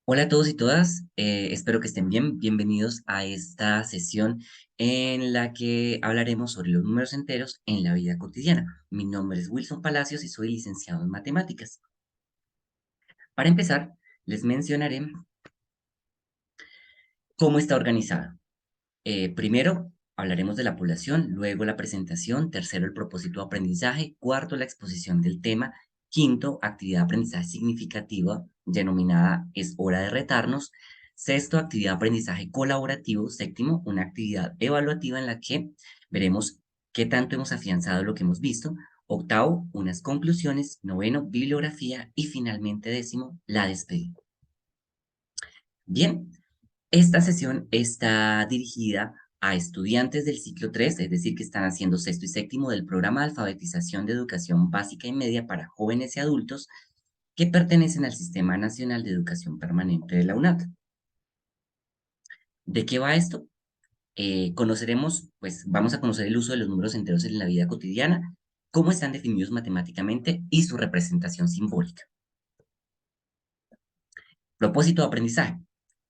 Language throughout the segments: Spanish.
Hola a todos y todas, espero que estén bien. Bienvenidos a esta sesión en la que hablaremos sobre los números enteros en la vida cotidiana. Mi nombre es Wilson Palacios y soy licenciado en matemáticas. Para empezar, les mencionaré cómo está organizada. Primero, hablaremos de la población, luego la presentación, tercero, el propósito de aprendizaje, cuarto, la exposición del tema, quinto, actividad de aprendizaje significativa, denominada Es hora de retarnos, sexto, actividad de aprendizaje colaborativo, séptimo, una actividad evaluativa en la que veremos qué tanto hemos afianzado lo que hemos visto, octavo, unas conclusiones, noveno, bibliografía y finalmente décimo, la despedida. Bien, esta sesión está dirigida a estudiantes del ciclo 3, es decir, que están haciendo sexto y séptimo del programa de alfabetización de educación básica y media para jóvenes y adultos que pertenecen al Sistema Nacional de Educación Permanente de la UNAT. ¿De qué va esto? Vamos a conocer el uso de los números enteros en la vida cotidiana, cómo están definidos matemáticamente y su representación simbólica. Propósito de aprendizaje.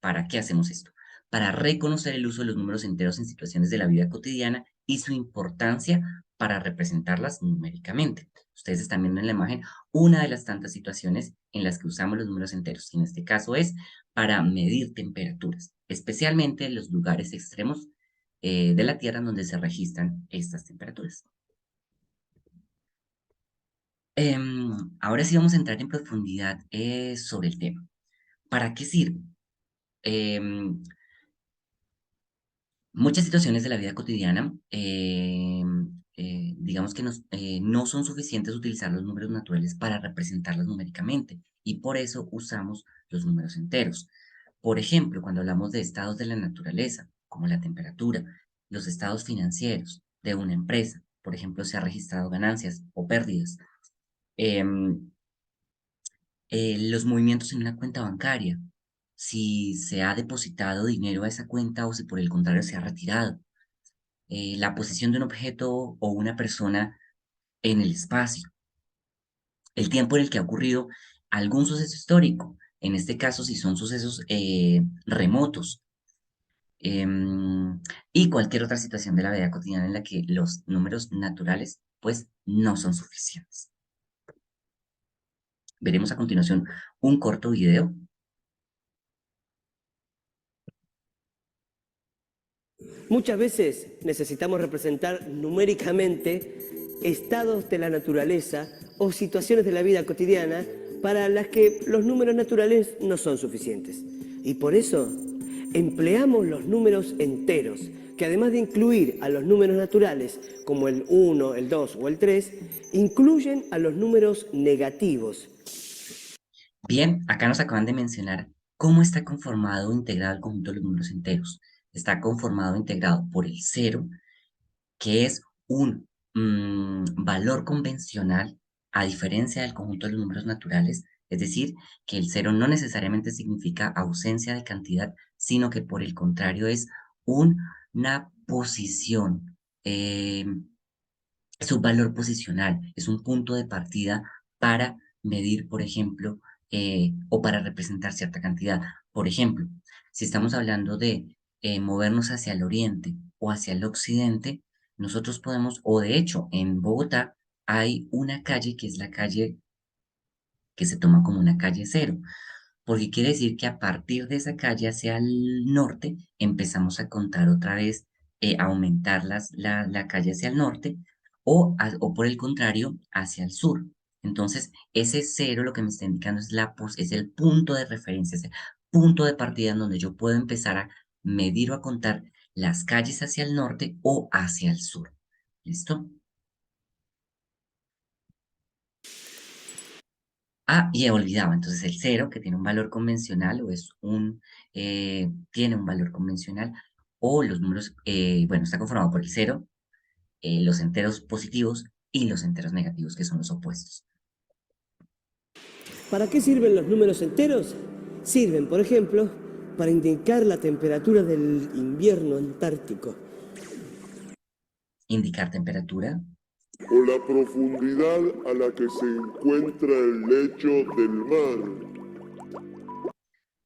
¿Para qué hacemos esto? Para reconocer el uso de los números enteros en situaciones de la vida cotidiana y su importancia para representarlas numéricamente. Ustedes están viendo en la imagen una de las tantas situaciones en las que usamos los números enteros. Y en este caso es para medir temperaturas, especialmente en los lugares extremos de la Tierra donde se registran estas temperaturas. Ahora sí vamos a entrar en profundidad sobre el tema. ¿Para qué sirve? Em, Muchas situaciones de la vida cotidiana, digamos que no son suficientes utilizar los números naturales para representarlas numéricamente y por eso usamos los números enteros. Por ejemplo, cuando hablamos de estados de la naturaleza, como la temperatura, los estados financieros de una empresa, por ejemplo, se ha registrado ganancias o pérdidas, em, los movimientos en una cuenta bancaria, si se ha depositado dinero a esa cuenta o si por el contrario se ha retirado, la posición de un objeto o una persona en el espacio, el tiempo en el que ha ocurrido algún suceso histórico, en este caso si son sucesos remotos, y cualquier otra situación de la vida cotidiana en la que los números naturales pues no son suficientes. Veremos a continuación un corto video. Muchas veces necesitamos representar numéricamente estados de la naturaleza o situaciones de la vida cotidiana para las que los números naturales no son suficientes. Y por eso empleamos los números enteros, que además de incluir a los números naturales, como el 1, el 2 o el 3, incluyen a los números negativos. Bien, acá nos acaban de mencionar cómo está conformado o integrado el conjunto de los números enteros. Está conformado o integrado por el cero, que es un valor convencional a diferencia del conjunto de los números naturales, es decir, que el cero no necesariamente significa ausencia de cantidad, sino que por el contrario es una posición, es un valor posicional, es un punto de partida para medir, por ejemplo, o para representar cierta cantidad. Por ejemplo, si estamos hablando de movernos hacia el oriente o hacia el occidente, nosotros podemos, o de hecho, en Bogotá hay una calle que es la calle que se toma como una calle cero, porque quiere decir que a partir de esa calle hacia el norte empezamos a contar otra vez, aumentar la calle hacia el norte o por el contrario hacia el sur. Entonces, ese cero lo que me está indicando es, es el punto de referencia, es el punto de partida en donde yo puedo empezar a medir o a contar las calles hacia el norte o hacia el sur. ¿Listo? Ah, y he olvidado, entonces el cero, que tiene un valor convencional o tiene un valor convencional, o los números, bueno, está conformado por el cero, los enteros positivos y los enteros negativos, que son los opuestos. ¿Para qué sirven los números enteros? Sirven, por ejemplo, para indicar la temperatura del invierno antártico. Indicar temperatura, O la profundidad a la que se encuentra el lecho del mar.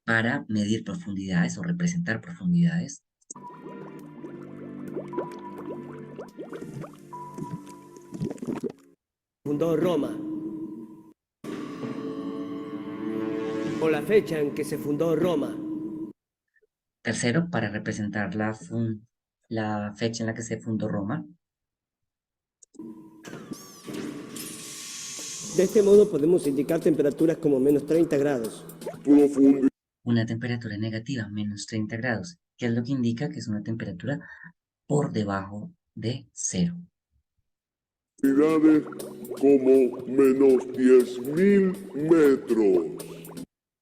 para medir profundidades o representar profundidades. Fundó Roma. O la fecha en que se fundó Roma. Tercero, para representar la fecha en la que se fundó Roma. De este modo podemos indicar temperaturas como menos 30 grados. Profundidades Una temperatura negativa, menos 30 grados, que es lo que indica que es una temperatura por debajo de cero. como menos 10.000 metros.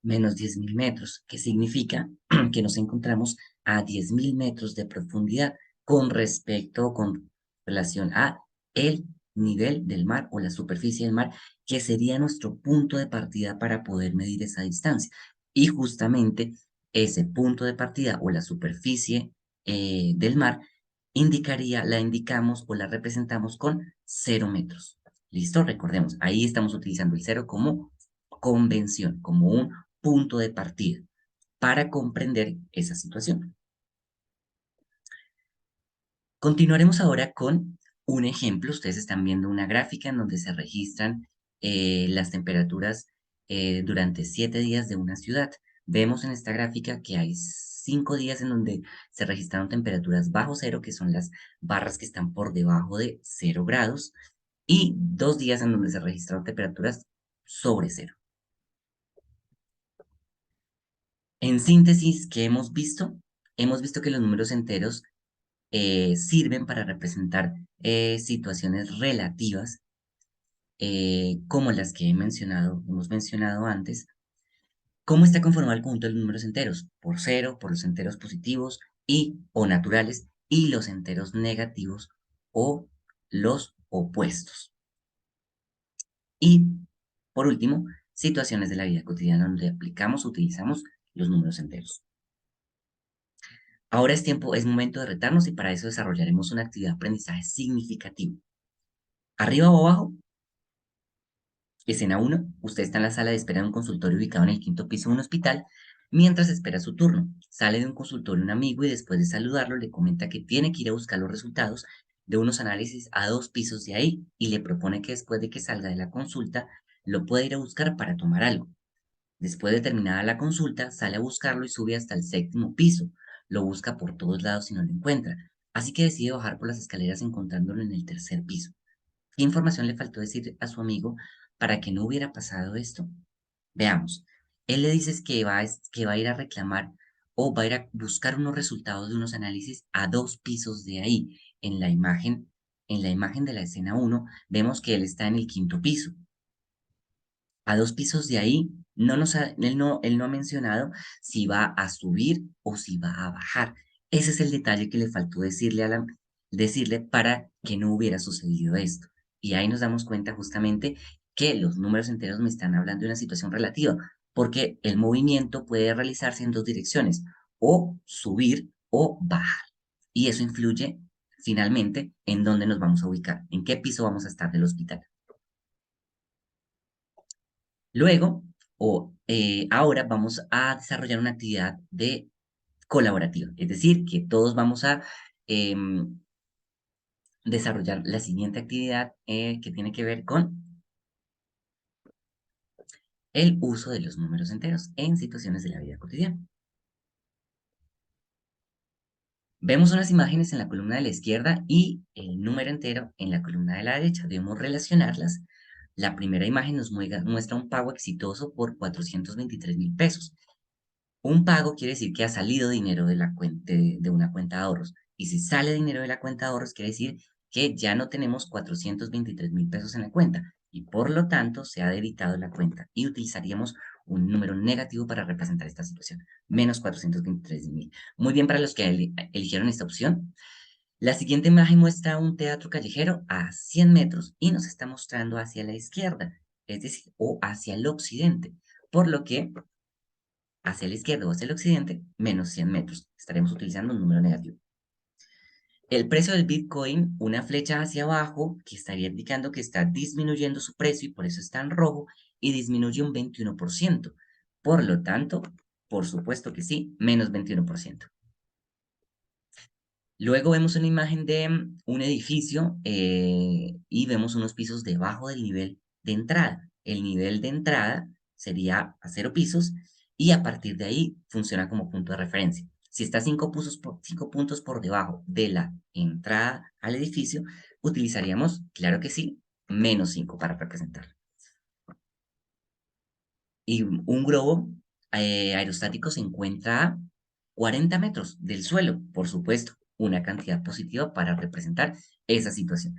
Menos 10.000 metros, que significa que nos encontramos a 10.000 metros de profundidad con respecto o con relación a el nivel del mar o la superficie del mar, que sería nuestro punto de partida para poder medir esa distancia. Y justamente ese punto de partida o la superficie del mar la indicamos o la representamos con 0 metros. ¿Listo? Recordemos, ahí estamos utilizando el 0 como convención, como un punto de partida para comprender esa situación. Continuaremos ahora con un ejemplo. Ustedes están viendo una gráfica en donde se registran las temperaturas durante 7 días de una ciudad. Vemos en esta gráfica que hay 5 días en donde se registraron temperaturas bajo cero, que son las barras que están por debajo de 0 grados, y 2 días en donde se registraron temperaturas sobre cero. En síntesis, ¿qué hemos visto? Hemos visto que los números enteros sirven para representar situaciones relativas como las que hemos mencionado antes. ¿Cómo está conformado el conjunto de los números enteros? Por cero, por los enteros positivos o naturales, y los enteros negativos o los opuestos. Y, por último, situaciones de la vida cotidiana donde utilizamos los números enteros. Ahora es momento de retarnos y para eso desarrollaremos una actividad de aprendizaje significativo. Arriba o abajo, escena 1, usted está en la sala de espera de un consultorio ubicado en el 5º piso de un hospital, mientras espera su turno. Sale de un consultorio un amigo y después de saludarlo le comenta que tiene que ir a buscar los resultados de unos análisis a 2 pisos de ahí y le propone que después de que salga de la consulta lo pueda ir a buscar para tomar algo. Después de terminada la consulta, sale a buscarlo y sube hasta el 7º piso. Lo busca por todos lados y no lo encuentra, así que decide bajar por las escaleras encontrándolo en el 3er piso. ¿Qué información le faltó decir a su amigo para que no hubiera pasado esto? Veamos. Él le dice que va a ir a reclamar o va a ir a buscar unos resultados de unos análisis a 2 pisos de ahí. En la imagen de la escena 1, vemos que él está en el 5º piso. A 2 pisos de ahí, él no ha mencionado si va a subir o si va a bajar. Ese es el detalle que le faltó decirle para que no hubiera sucedido esto. Y ahí nos damos cuenta justamente que los números enteros me están hablando de una situación relativa, porque el movimiento puede realizarse en 2 direcciones, o subir o bajar. Y eso influye finalmente en dónde nos vamos a ubicar, en qué piso vamos a estar del hospital. Luego, ahora vamos a desarrollar una actividad colaborativa, es decir, que todos vamos a desarrollar la siguiente actividad que tiene que ver con el uso de los números enteros en situaciones de la vida cotidiana. Vemos unas imágenes en la columna de la izquierda y el número entero en la columna de la derecha. Debemos relacionarlas. La primera imagen nos muestra un pago exitoso por 423.000 pesos. Un pago quiere decir que ha salido dinero de una cuenta de ahorros. Y si sale dinero de la cuenta de ahorros, quiere decir que ya no tenemos 423.000 pesos en la cuenta. Y por lo tanto, se ha debitado la cuenta. Y utilizaríamos un número negativo para representar esta situación. Menos 423.000. Muy bien para los que eligieron esta opción. La siguiente imagen muestra un teatro callejero a 100 metros y nos está mostrando hacia la izquierda, es decir, o hacia el occidente. Por lo que hacia la izquierda o hacia el occidente, menos 100 metros. Estaremos utilizando un número negativo. El precio del Bitcoin, una flecha hacia abajo, que estaría indicando que está disminuyendo su precio y por eso está en rojo, y disminuye un 21%. Por lo tanto, Por supuesto que sí, menos 21%. Luego vemos una imagen de un edificio y vemos unos pisos debajo del nivel de entrada. El nivel de entrada sería a 0 pisos y a partir de ahí funciona como punto de referencia. Si está 5 puntos por debajo de la entrada al edificio, utilizaríamos, claro que sí, menos 5 para representarlo. Y un globo aerostático se encuentra a 40 metros del suelo, por supuesto, una cantidad positiva para representar esa situación.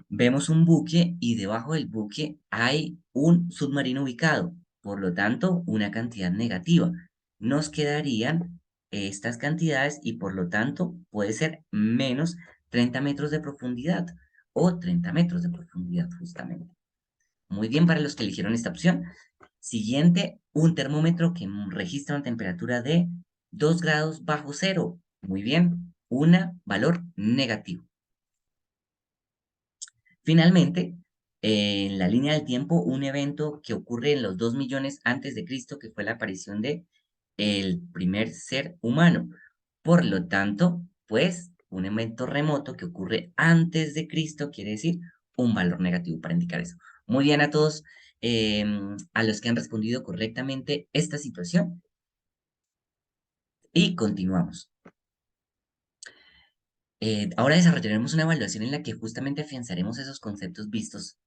Vemos un buque y debajo del buque hay un submarino ubicado, por lo tanto, una cantidad negativa. Nos quedarían estas cantidades y por lo tanto puede ser menos 30 metros de profundidad o 30 metros de profundidad justamente. Muy bien para los que eligieron esta opción. Siguiente, un termómetro que registra una temperatura de 2 grados bajo cero. Muy bien, valor negativo. Finalmente, en la línea del tiempo, un evento que ocurre en los 2 millones antes de Cristo, que fue la aparición de el primer ser humano. Por lo tanto, pues, un evento remoto que ocurre antes de Cristo quiere decir un valor negativo para indicar eso. Muy bien a todos, a los que han respondido correctamente esta situación. Y continuamos. Ahora desarrollaremos una evaluación en la que justamente afianzaremos esos conceptos vistos.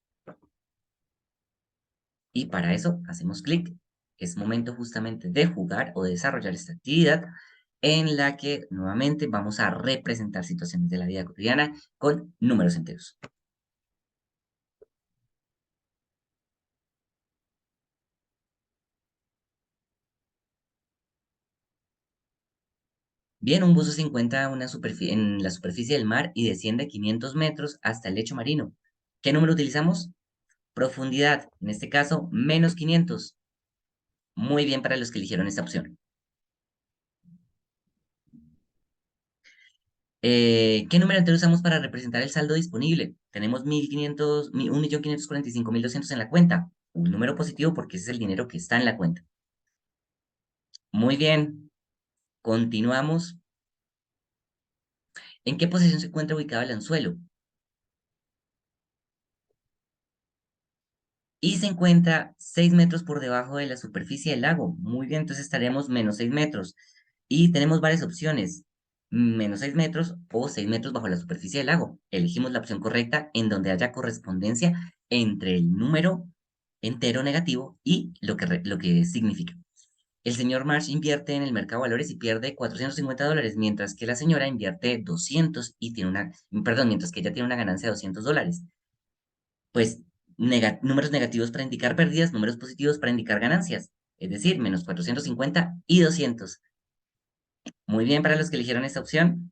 Y para eso hacemos clic. Es momento justamente de jugar o de desarrollar esta actividad en la que nuevamente vamos a representar situaciones de la vida cotidiana con números enteros. Bien, un buzo se encuentra en la superficie del mar y desciende 500 metros hasta el lecho marino. ¿Qué número utilizamos? Profundidad, en este caso, menos 500. Muy bien para los que eligieron esta opción. ¿Qué número entero usamos para representar el saldo disponible? Tenemos 1.545.200 en la cuenta. Un número positivo porque ese es el dinero que está en la cuenta. Muy bien. Continuamos. ¿En qué posición se encuentra ubicado el anzuelo? Y se encuentra 6 metros por debajo de la superficie del lago. Muy bien, entonces estaremos menos 6 metros. Y tenemos varias opciones. Menos 6 metros o 6 metros bajo la superficie del lago. Elegimos la opción correcta en donde haya correspondencia entre el número entero negativo y lo que significa. El señor Marsh invierte en el mercado de valores y pierde $450, mientras que la señora invierte 200 y mientras que ella tiene una ganancia de $200. Pues números negativos para indicar pérdidas, números positivos para indicar ganancias, es decir, menos 450 y 200. Muy bien para los que eligieron esta opción.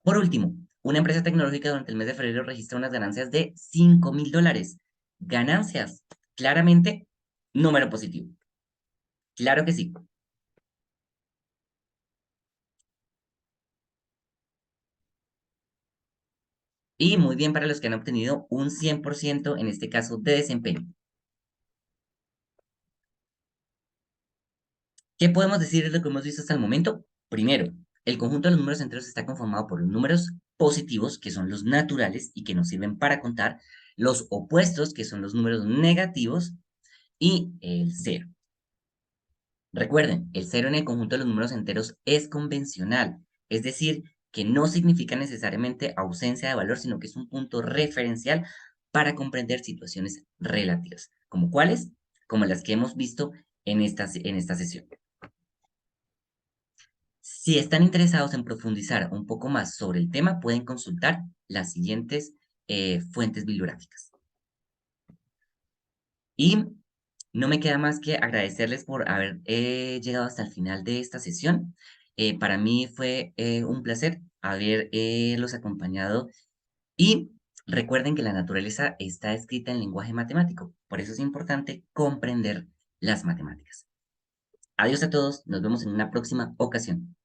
Por último, una empresa tecnológica durante el mes de febrero registra unas ganancias de $5.000. Ganancias, claramente, número positivo. Claro que sí. Y muy bien para los que han obtenido un 100% en este caso de desempeño. ¿Qué podemos decir de lo que hemos visto hasta el momento? Primero, el conjunto de los números enteros está conformado por los números positivos, que son los naturales y que nos sirven para contar, los opuestos, que son los números negativos, y el cero. Recuerden, el cero en el conjunto de los números enteros es convencional, es decir, que no significa necesariamente ausencia de valor, sino que es un punto referencial para comprender situaciones relativas. ¿Como cuáles? Como las que hemos visto en esta sesión. Si están interesados en profundizar un poco más sobre el tema, pueden consultar las siguientes fuentes bibliográficas. Y no me queda más que agradecerles por haber llegado hasta el final de esta sesión. Para mí fue un placer haberlos acompañado y recuerden que la naturaleza está escrita en lenguaje matemático. Por eso es importante comprender las matemáticas. Adiós a todos, nos vemos en una próxima ocasión.